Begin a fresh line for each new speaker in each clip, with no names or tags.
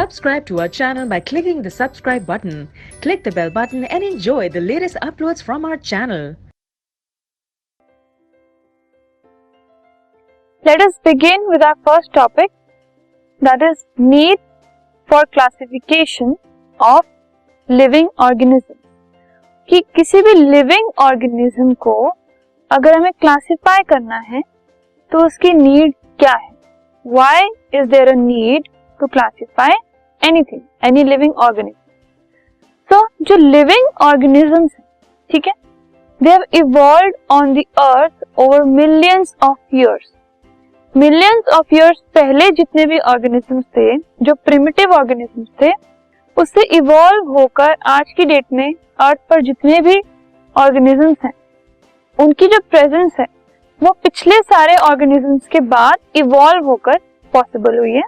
Subscribe to our channel by clicking the subscribe button. Click the bell button and enjoy the latest uploads from our channel.
Let us begin with our first topic, that is need for classification of living organisms. कि किसी भी living organism को अगर हमें classify करना है तो उसकी नीड क्या है. Why is there a need to classify anything, any living organism? So जो लिविंग ऑर्गेनिजम्स हैं, ठीक है, they have evolved on the earth over millions of years. Millions of years पहले जितने भी ऑर्गेनिजम्स थे, जो प्रिमिटिव ऑर्गेनिजम्स थे, उससे इवॉल्व होकर आज की डेट में अर्थ पर जितने भी ऑर्गेनिजम्स हैं, उनकी जो प्रेजेंस है वो पिछले सारे ऑर्गेनिजम्स के बाद इवॉल्व होकर पॉसिबल हुई है.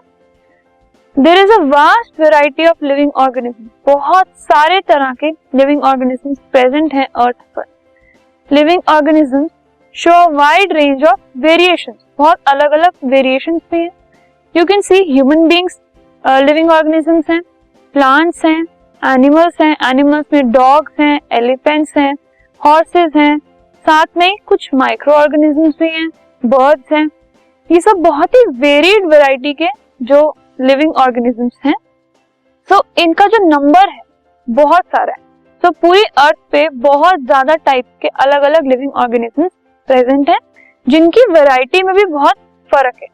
There is a vast variety of living organisms. बहुत सारे तरह के लिविंग ऑर्गेनिजम्स प्रेजेंट हैं अर्थ पर. Living organisms show a wide range of variations. बहुत अलग अलग वेरिएशंस भी हैं. You can C human beings living organisms हैं, प्लांट्स हैं, एनिमल्स हैं. एनिमल्स में डॉग्स हैं, एलिफेंट्स हैं, हॉर्सेस हैं, साथ में कुछ माइक्रो ऑर्गेनिजम्स भी हैं, बर्ड्स हैं. ये सब बहुत ही वेरिड वैरायटी के जो लिविंग ऑर्गेनिजम्स हैं. सो इनका जो नंबर है बहुत सारा है. सो पूरी अर्थ पे बहुत ज्यादा टाइप के अलग अलग लिविंग ऑर्गेनिजम्स प्रेजेंट हैं, जिनकी वैरायटी में भी बहुत फर्क है.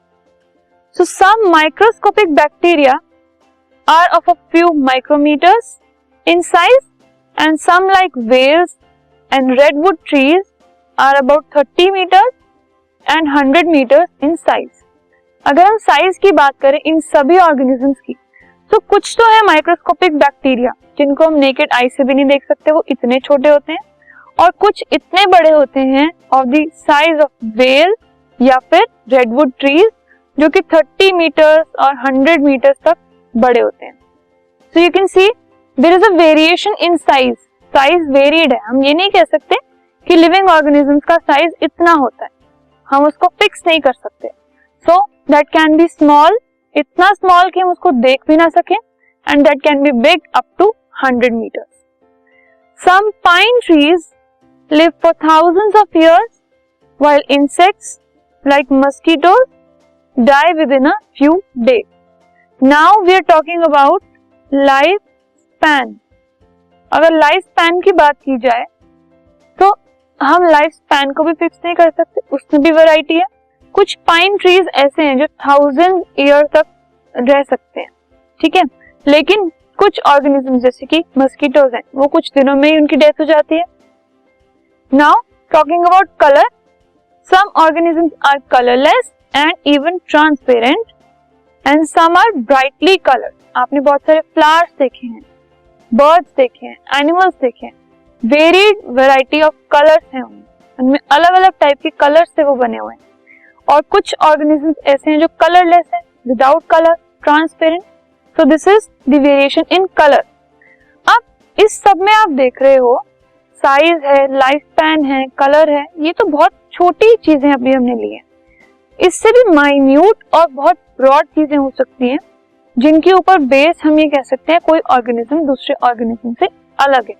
So some microscopic bacteria are of a few micrometers in size and some like whales and redwood trees are about 30 meters and 100 meters in size. अगर हम साइज की बात करें इन सभी ऑर्गेनिजम्स की, तो कुछ तो है माइक्रोस्कोपिक बैक्टीरिया जिनको हम नेकेड आई से भी नहीं देख सकते, वो इतने छोटे होते हैं, और कुछ इतने बड़े होते हैं of the size of whale या फिर रेडवुड ट्रीज, जो कि 30 मीटर्स और 100 मीटर्स तक बड़े होते हैं. So you can see there is a variation in size. Size varied है. हम ये नहीं कह सकते कि लिविंग ऑर्गेनिजम्स का साइज इतना होता है, हम उसको फिक्स नहीं कर सकते. So that can be small, इतना स्मॉल कि हम उसको देख भी ना सकें, and that can be big up to 100 meters. Some pine trees live for thousands of years while insects like mosquitoes die within a few days. Now we are talking about life span. अगर life span की बात की जाए तो हम life span को भी fix नहीं कर सकते, उसमें भी वैरायटी है. कुछ पाइन ट्रीज ऐसे हैं जो 1000 ईयर तक रह सकते हैं, ठीक है, लेकिन कुछ ऑर्गेनिज्म जैसे कि मस्कीटोज हैं, वो कुछ दिनों में ही उनकी डेथ हो जाती है. Now talking about colour, some organisms are colourless and even transparent and some are brightly coloured. आपने बहुत सारे फ्लावर्स देखे हैं, बर्ड्स देखे हैं, एनिमल्स देखे हैं. वेरिड वैरायटी ऑफ कलर्स हैं, उनमें अलग अलग टाइप के कलर्स से वो बने हुए हैं. और कुछ ऑर्गेनिजम्स ऐसे हैं जो कलरलेस हैं, without colour, transparent. So this is the variation in colour. अब इस सब में आप देख रहे हो साइज है, लाइफ स्पैन है, कलर है, ये तो बहुत छोटी चीजें अभी हमने ली है. इससे भी माइन्यूट और बहुत ब्रॉड चीजें हो सकती हैं जिनके ऊपर बेस हम ये कह सकते हैं कोई ऑर्गेनिज्म दूसरे ऑर्गेनिज्म से अलग है,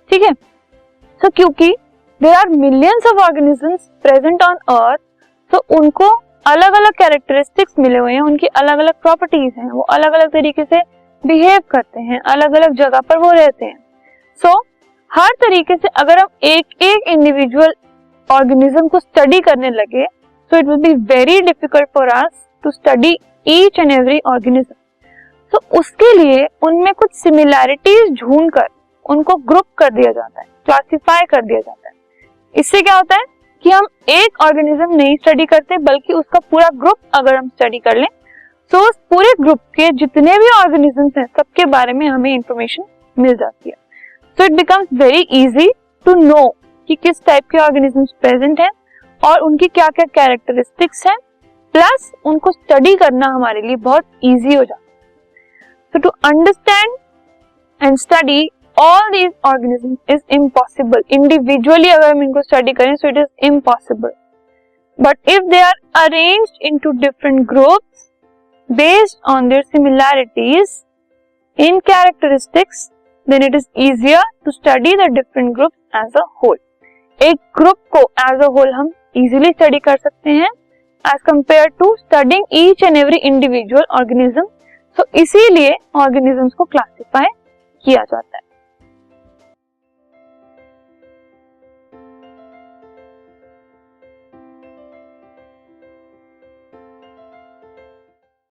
ठीक है. सो क्योंकि there are millions of organisms present on earth, तो उनको अलग अलग कैरेक्टरिस्टिक्स मिले हुए हैं, उनकी अलग अलग प्रॉपर्टीज हैं, वो अलग अलग तरीके से बिहेव करते हैं, अलग अलग जगह पर वो रहते हैं. सो हर तरीके से अगर हम एक एक इंडिविजुअल ऑर्गेनिज्म को स्टडी करने लगे, so it will be very difficult for us to study each and every organism. तो उसके लिए उनमें कुछ सिमिलैरिटीज ढूंढकर उनको ग्रुप कर दिया जाता है, क्लासिफाई कर दिया जाता है. इससे क्या होता है कि हम एक ऑर्गेनिज्म नहीं स्टडी करते, बल्कि उसका पूरा ग्रुप अगर हम स्टडी कर लें, तो उस पूरे ग्रुप के जितने भी ऑर्गेनिजम्स हैं सबके बारे में हमें इंफॉर्मेशन मिल जाती है. So it becomes very easy to know कि किस टाइप के ऑर्गेनिजम्स प्रेजेंट हैं और उनकी क्या क्या कैरेक्टरिस्टिक्स हैं, प्लस उनको स्टडी करना हमारे लिए बहुत इजी हो जाता है. So to understand and study all these organisms is impossible. Individually अगर हम इनको स्टडी करें so it is impossible. But if they are arranged into different groups based on their similarities, in characteristics then it is easier to study the different groups as a whole. एक group को as a whole हम easily study कर सकते हैं as compare to studying each and every individual organism. सो इसीलिए organisms को classify किया जाता है।